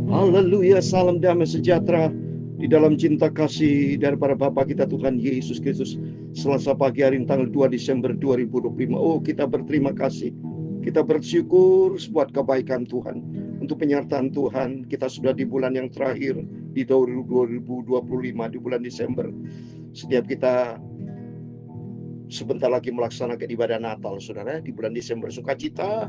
Haleluya, salam damai sejahtera di dalam cinta kasih daripada Bapa kita Tuhan Yesus Kristus. Selasa pagi hari tanggal 2 Desember 2025. Oh, kita berterima kasih. Kita bersyukur buat kebaikan Tuhan. Untuk penyertaan Tuhan, kita sudah di bulan yang terakhir di tahun 2025, di bulan Desember. Setiap kita sebentar lagi melaksanakan ibadah Natal, saudara, di bulan Desember. Sukacita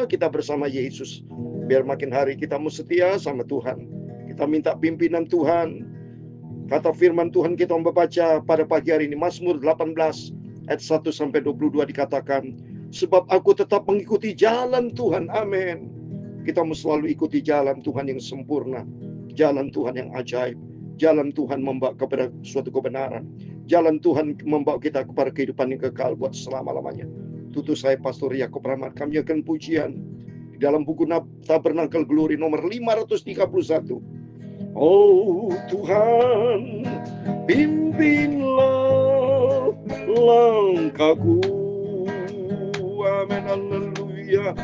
kita bersama Yesus. Biar makin hari kita mau setia sama Tuhan. Kita minta pimpinan Tuhan. Kata firman Tuhan kita membaca pada pagi hari ini, Mazmur 18 ayat 1 sampai 22 dikatakan, sebab aku tetap mengikuti jalan Tuhan. Amin. Kita mau selalu ikuti jalan Tuhan yang sempurna, jalan Tuhan yang ajaib, jalan Tuhan membawa kepada suatu kebenaran, jalan Tuhan membawa kita kepada kehidupan yang kekal buat selama-lamanya. Tutu saya Pastor Yakob Rahmat, kami akan pujian di dalam buku Tabernakel Glory nomor 531. Oh Tuhan, pimpinlah langkahku. Amin, haleluya.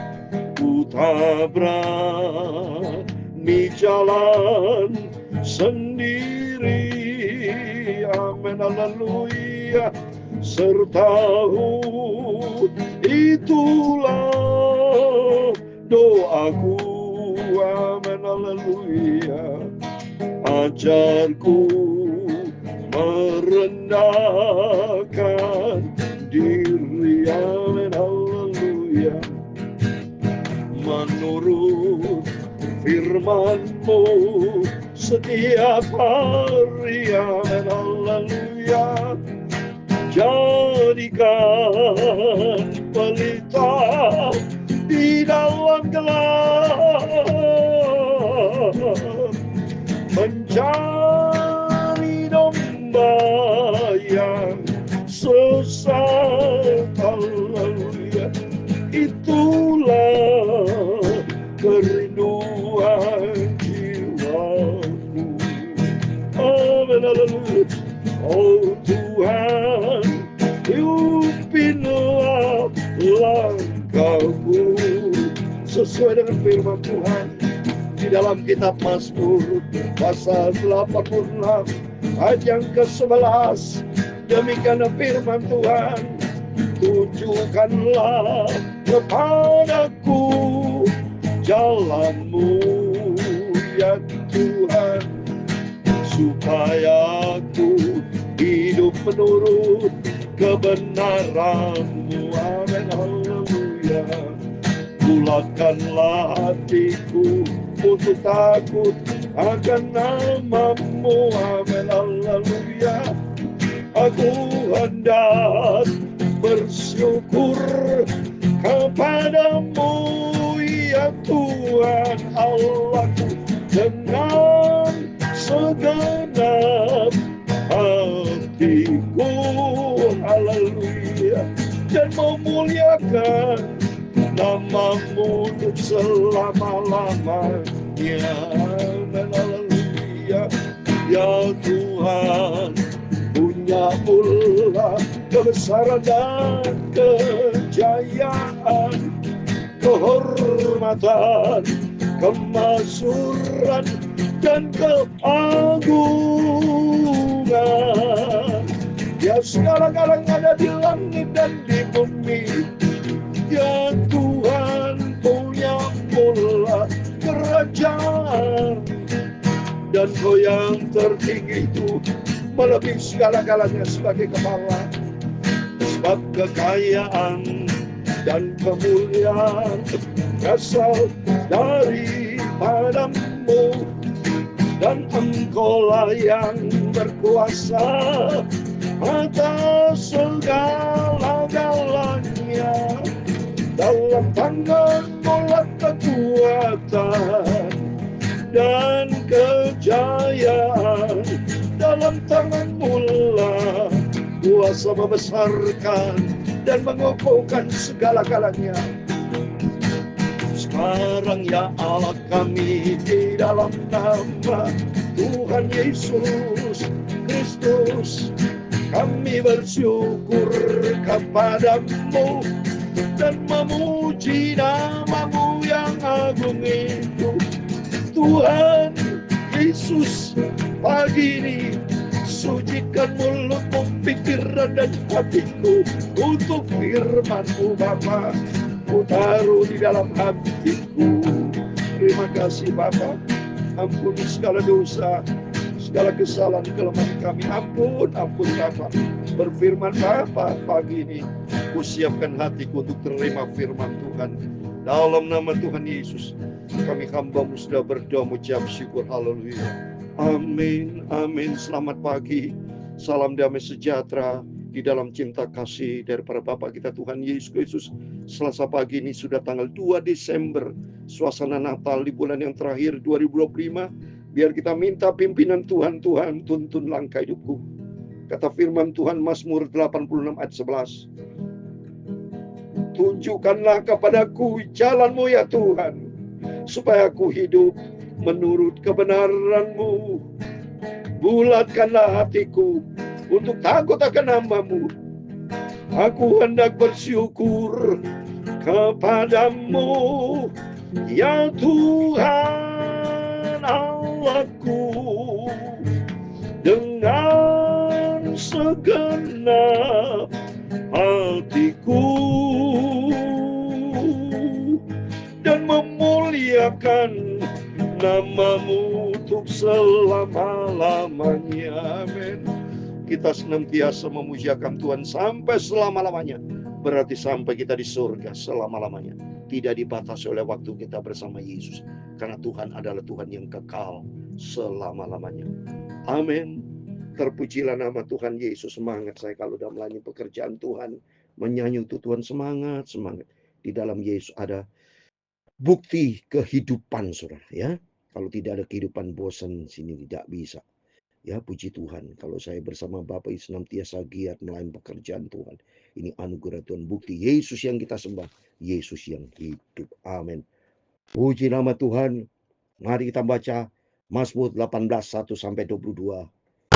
Ku tak berani jalan sendiri. Amin, haleluya. Sertamu itulah doaku. Amin, haleluya. Ajarku merendahkan diri. Amin, haleluya. Menurut firman-Mu setiap hari. Amin, haleluya. Jadikan pelita di dalam gelap, mencari domba yang sesat. Haleluya. Itulah kerinduan jiwaku. Amin, haleluya. Oh Tuhan, pimpinlah langkahku sesuai dengan firman Tuhan di dalam kitab Mazmur pasal 86 ayat yang ke-11. Demikian firman Tuhan, tunjukkanlah kepadaku jalan-Mu ya Tuhan, supaya aku hidup menurut kebenaran-Mu. Amin, haleluya. Bulatkanlah hatiku untuk takut akan nama-Mu. Amin, haleluya. Aku hendak bersyukur kepadamu ya Tuhan Allahku dengan segenap hatiku. Haleluya. Dan memuliakan nama-Mu untuk selama-lamanya. Haleluya. Ya Tuhan, punya-Mulah kebesaran dan kejayaan, kehormatan, kemakmuran dan keagungan. Ya segala-galanya ada di langit dan di bumi. Ya Tuhan, punya-Mulah kerajaan, dan Kau yang tertinggi itu melebihi segala-galanya sebagai kepala. Sebab kekayaan dan kemuliaan berasal daripada-Mu, dan Engkau-lah yang berkuasa atas segala-galanya. Dalam tangan-Mu-lah kekuatan dan kejayaan, dalam tangan-Mu-lah kuasa membesarkan dan mengokohkan segala-galanya. Sekarang ya Allah kami, di dalam nama Tuhan Yesus Kristus, kami bersyukur kepadamu dan memuji nama-Mu yang agung itu. pagi ini. Sucikan mulutmu, pikiran dan hatiku untuk firman-Mu Bapa. Ku taruh di dalam hatiku. Terima kasih Bapa. Ampuni segala dosa, segala kesalahan kelemahan kami. Ampun Bapa. Berfirman Bapa pagi ini. Ku siapkan hatiku untuk terima firman Tuhan. Dalam nama Tuhan Yesus, kami hamba-Mu sudah berdoa mengucap syukur. Haleluya. Amin, amin. Selamat pagi. Salam damai sejahtera di dalam cinta kasih daripada Bapa kita Tuhan Yesus Kristus. Selasa pagi ini sudah tanggal 2 Desember. Suasana Natal di bulan yang terakhir 2025. Biar kita minta pimpinan Tuhan. Tuhan, tuntun langkah hidupku. Kata firman Tuhan Mazmur 86 ayat 11. Tunjukkanlah kepadaku jalan-Mu ya Tuhan, supaya aku hidup menurut kebenaran-Mu. Bulatkanlah hatiku untuk takut akan nama-Mu. Aku hendak bersyukur kepadamu, ya Tuhan Allahku, dengan segenap hatiku, dan memuliakan nama-Mu untuk selama-lamanya. Amin. Kita senantiasa memuliakan Tuhan sampai selama-lamanya. Berarti sampai kita di surga selama-lamanya. Tidak dibatasi oleh waktu kita bersama Yesus. Karena Tuhan adalah Tuhan yang kekal selama-lamanya. Amin. Terpujilah nama Tuhan Yesus. Semangat saya kalau dalam melayani pekerjaan Tuhan. Menyanyi untuk Tuhan, semangat. Di dalam Yesus ada bukti kehidupan, saudara. Ya, kalau tidak ada kehidupan, bosan sini tidak bisa. Ya, puji Tuhan. Kalau saya bersama Bapak senantiasa giat melayani pekerjaan Tuhan. Ini anugerah Tuhan. Bukti Yesus yang kita sembah. Yesus yang hidup. Amin. Puji nama Tuhan. Mari kita baca Mazmur 18, 1-22.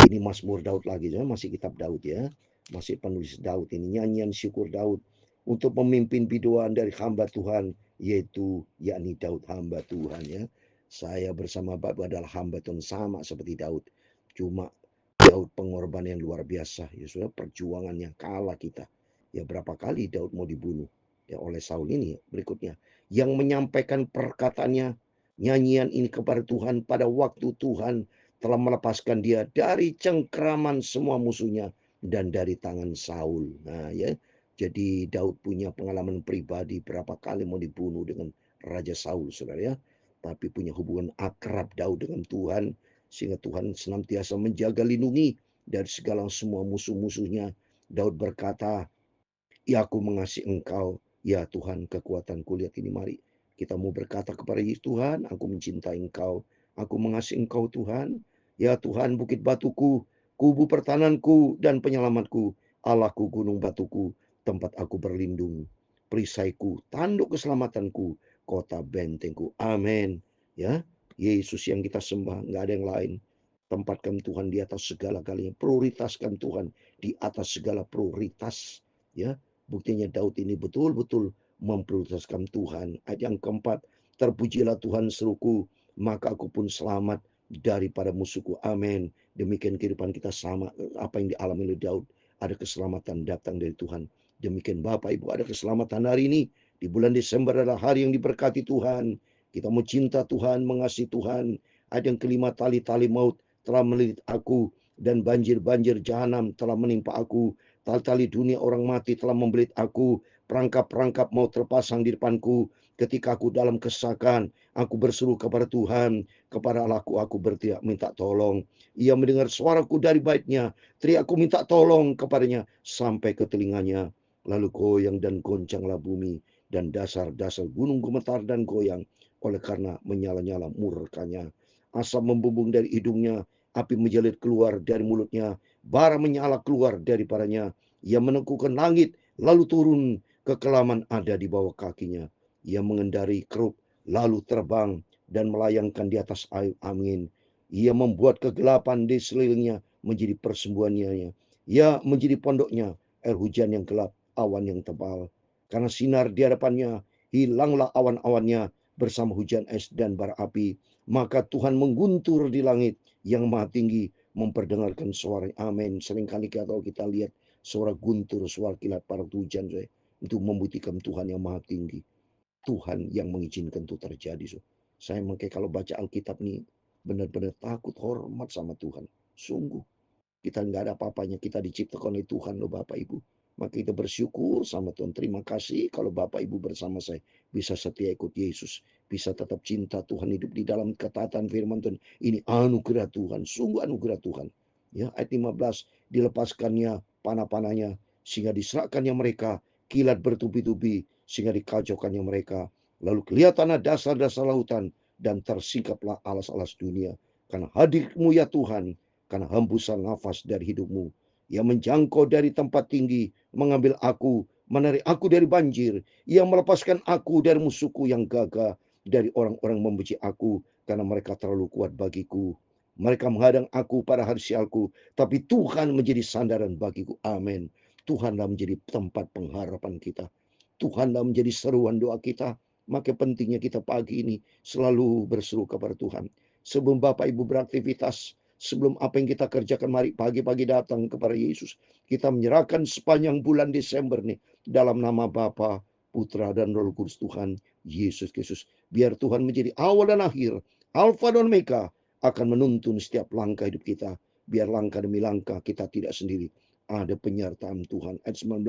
Ini Mazmur Daud lagi. Ya. Masih kitab Daud ya. Masih penulis Daud. Ini nyanyian syukur Daud. Untuk memimpin biduan dari hamba Tuhan. Yaitu yakni Daud hamba Tuhan ya. Saya bersama Bapak adalah hamba Tuhan sama seperti Daud. Cuma Daud pengorban yang luar biasa. Ya sudah, perjuangannya kalah kita. Ya berapa kali Daud mau dibunuh ya oleh Saul ini berikutnya. Yang menyampaikan perkataannya, nyanyian ini kepada Tuhan pada waktu Tuhan telah melepaskan dia dari cengkraman semua musuhnya dan dari tangan Saul. Nah ya, jadi Daud punya pengalaman pribadi berapa kali mau dibunuh dengan Raja Saul, saudara ya. Tapi punya hubungan akrab Daud dengan Tuhan. Sehingga Tuhan senantiasa menjaga lindungi dari segala semua musuh-musuhnya. Daud berkata, ya aku mengasihi Engkau, ya Tuhan kekuatanku. Lihat ini, mari kita mau berkata kepada Yesus, Tuhan aku mencintai Engkau, aku mengasihi Engkau Tuhan. Ya Tuhan bukit batuku, kubu pertananku dan penyelamatku, Allahku gunung batuku, tempat aku berlindung, perisaiku, tanduk keselamatanku, kota bentengku. Amin. Ya, Yesus yang kita sembah, nggak ada yang lain. Tempatkan Tuhan di atas segala-galanya. Prioritaskan Tuhan di atas segala prioritas. Ya, buktinya Daud ini betul-betul memprioritaskan Tuhan. Ayat yang keempat, terpujilah Tuhan seruku, maka aku pun selamat daripada musuhku. Amin. Demikian kehidupan kita sama. Apa yang dialami oleh Daud, ada keselamatan datang dari Tuhan. Demikian Bapak Ibu, ada keselamatan hari ini. Di bulan Desember adalah hari yang diberkati Tuhan. Kita mau cinta Tuhan, mengasihi Tuhan. Ayat yang kelima, tali-tali maut telah melilit aku, dan banjir-banjir jahanam telah menimpa aku. Tali-tali dunia orang mati telah membelit aku. Perangkap-perangkap mau terpasang di depanku. Ketika aku dalam kesesakan, aku berseru kepada Tuhan. Kepada Allahku aku berteriak minta tolong. Ia mendengar suaraku dari baitnya. Teriakku minta tolong kepadanya sampai ke telinganya. Lalu goyang dan goncanglah bumi, dan dasar-dasar gunung gemetar dan goyang oleh karena menyala-nyala murkanya. Asap membumbung dari hidungnya, api menjelit keluar dari mulutnya, bara menyala keluar daripadanya. Ia menengkukkan langit, lalu turun, kekelaman ada di bawah kakinya. Ia mengendari keruk, lalu terbang dan melayangkan di atas air angin. Ia membuat kegelapan di sekelilingnya menjadi persembuhannya. Ia menjadi pondoknya, air hujan yang gelap, awan yang tebal. Karena sinar di hadapannya, hilanglah awan-awannya bersama hujan es dan bara api. Maka Tuhan mengguntur di langit yang maha tinggi, memperdengarkan suara. Amin. Seringkali kalau kita lihat suara guntur, suara kilat parut hujan, itu membuktikan Tuhan yang maha tinggi. Tuhan yang mengizinkan itu terjadi. Saya makanya kalau baca Alkitab nih benar-benar takut, hormat sama Tuhan. Sungguh kita nggak ada apa-apanya, kita diciptakan oleh Tuhan loh Bapak Ibu. Maka kita bersyukur sama Tuhan. Terima kasih kalau Bapak Ibu bersama saya bisa setia ikut Yesus, bisa tetap cinta Tuhan, hidup di dalam ketaatan firman Tuhan. Ini anugerah Tuhan, sungguh anugerah Tuhan. Ya, ayat 15, dilepaskannya panah-panahnya sehingga diserahkannya mereka, kilat bertubi-tubi sehingga dikacaukannya mereka. Lalu kelihatanlah dasar-dasar lautan dan tersingkaplah alas-alas dunia. Karena hadirmu ya Tuhan, karena hembusan nafas dari hidupmu yang menjangkau dari tempat tinggi, mengambil aku, menarik aku dari banjir, yang melepaskan aku dari musuhku yang gagah, dari orang-orang membenci aku, karena mereka terlalu kuat bagiku. Mereka menghadang aku pada hari sialku, tapi Tuhan menjadi sandaran bagiku. Amin. Tuhanlah menjadi tempat pengharapan kita. Tuhanlah menjadi seruan doa kita. Maka pentingnya kita pagi ini selalu berseru kepada Tuhan. Sebelum Bapak Ibu beraktivitas, sebelum apa yang kita kerjakan, mari pagi-pagi datang kepada Yesus. Kita menyerahkan sepanjang bulan Desember nih dalam nama Bapa, Putra, dan Roh Kudus Tuhan Yesus Kristus. Biar Tuhan menjadi awal dan akhir, Alfa dan Omega, akan menuntun setiap langkah hidup kita. Biar langkah demi langkah kita tidak sendiri. Ada penyertaan Tuhan. Ayat 19,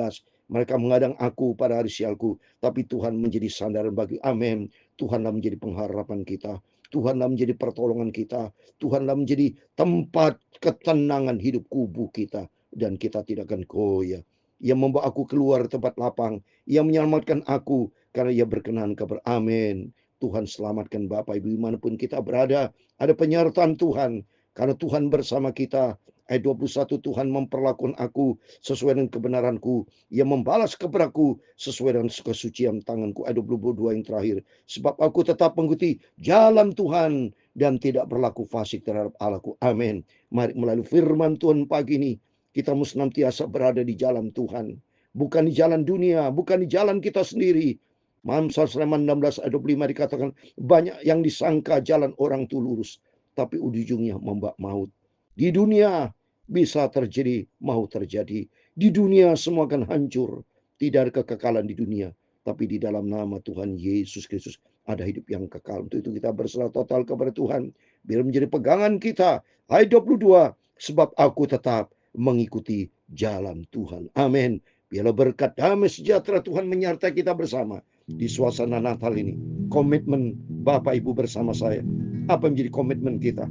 mereka menghadang aku pada hari sialku, tapi Tuhan menjadi sandaran bagi. Amin. Tuhanlah menjadi pengharapan kita. Tuhanlah menjadi pertolongan kita. Tuhanlah menjadi tempat ketenangan hidup kubu kita. Dan kita tidak akan goyah. Ia membawa aku keluar tempat lapang. Ia menyelamatkan aku karena ia berkenan kepada. Amin. Tuhan selamatkan Bapak Ibu dimanapun kita berada. Ada penyertaan Tuhan. Karena Tuhan bersama kita. Ayat 21, Tuhan memperlakukan aku sesuai dengan kebenaranku. Ia membalas kepadaku sesuai dengan kesucian tanganku. Ayat 22 yang terakhir. Sebab aku tetap mengikuti jalan Tuhan dan tidak berlaku fasik terhadap Allahku. Amin. Mari melalui firman Tuhan pagi ini, kita mesti senantiasa berada di jalan Tuhan. Bukan di jalan dunia, bukan di jalan kita sendiri. Amsal 16 ayat 25 dikatakan, banyak yang disangka jalan orang itu lurus, tapi ujungnya membawa maut. Di dunia bisa terjadi, mau terjadi. Di dunia semua akan hancur. Tidak ada kekekalan di dunia. Tapi di dalam nama Tuhan Yesus Kristus ada hidup yang kekal. Untuk itu kita berserah total kepada Tuhan. Biar menjadi pegangan kita. Ayat 22. Sebab aku tetap mengikuti jalan Tuhan. Amin. Biarlah berkat damai sejahtera Tuhan menyertai kita bersama. Di suasana Natal ini. Komitmen Bapak Ibu bersama saya. Apa menjadi komitmen kita?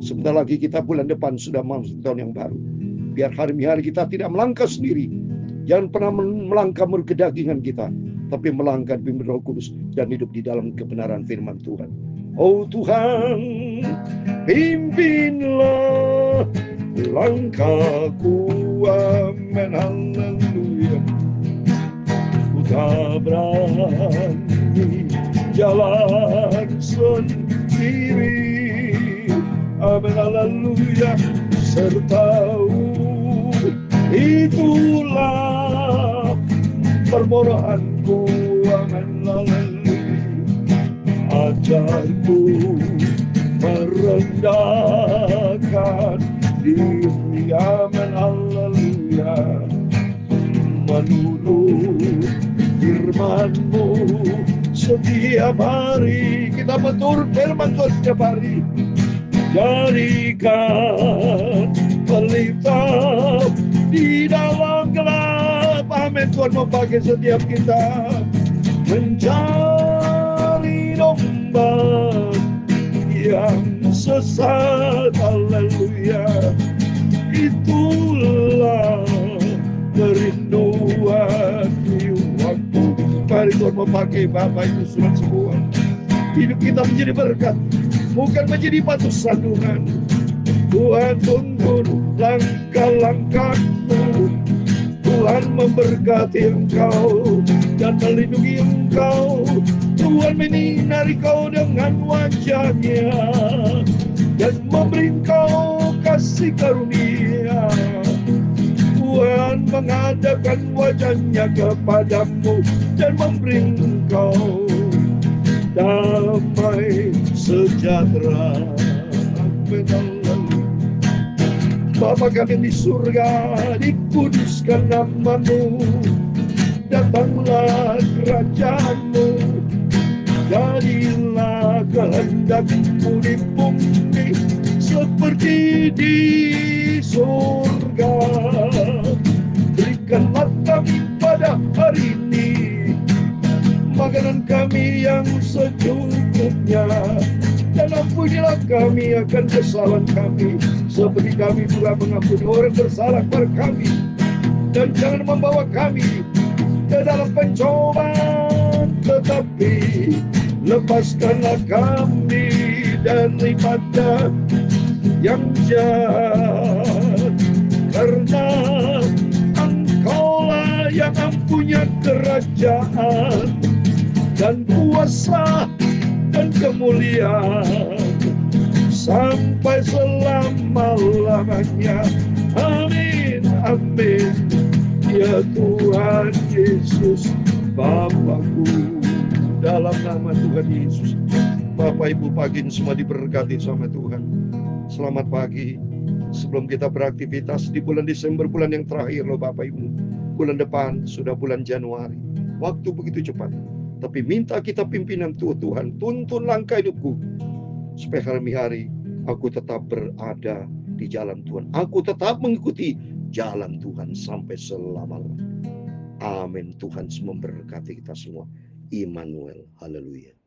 Sebentar lagi kita bulan depan sudah masuk tahun yang baru. Biar hari-hari kita tidak melangkah sendiri. Jangan pernah melangkah menurut kedagingan kita. Tapi melangkah bimbing Roh Kudus dan hidup di dalam kebenaran firman Tuhan. Oh Tuhan, pimpinlah langkahku. Amin. Haleluya. Ku tak berani jalan sendiri. Amin, haleluya. Sertamu itulah permohonan-Ku. Amin, haleluya. Ajarku merendahkan diri. Amin, haleluya. Menurut firman-Mu setiap hari. Kita menurut firman Tuhan setiap hari. Jadikan pelita di dalam gelap. Amin. Tuhan memakai setiap kita mencari domba yang sesat. Haleluya. Itulah kerinduan jiwaku. Mari Tuhan memakai Bapak Ibu surat semua. Hidup kita menjadi berkat, bukan menjadi batu sandungan. Tuhan tuntun langkah-langkahmu. Tuhan memberkati engkau dan melindungi engkau. Tuhan menyinari kau dengan wajahnya dan memberi engkau kasih karunia. Tuhan mengadakan wajahnya kepadamu dan memberi engkau damai sejahtera. Amin. Bapa kami di surga, dikuduskan nama-Mu. Datanglah kerajaan-Mu, jadilah kehendak-Mu di bumi seperti di surga. Berikanlah kami pada hari ini makanan kami yang secukupnya, dan ampunilah kami akan kesalahan kami, seperti kami juga mengampuni orang bersalah kepada kami. Dan jangan membawa kami ke dalam pencobaan, tetapi lepaskanlah kami daripada yang jahat. Karena Engkaulah yang mempunyai kerajaan dan kuasa dan kemuliaan sampai selama-lamanya. Amin, amin. Ya Tuhan Yesus, Bapakku, dalam nama Tuhan Yesus. Bapak Ibu pagi ini semua diberkati sama Tuhan. Selamat pagi. Sebelum kita beraktivitas di bulan Desember, bulan yang terakhir loh Bapak Ibu. Bulan depan sudah bulan Januari. Waktu begitu cepat. Tapi minta kita pimpinan Tuhan, tuntun langkah hidupku, supaya hari-hari aku tetap berada di jalan Tuhan. Aku tetap mengikuti jalan Tuhan sampai selama-lamanya. Amin. Tuhan memberkati kita semua. Immanuel. Haleluya.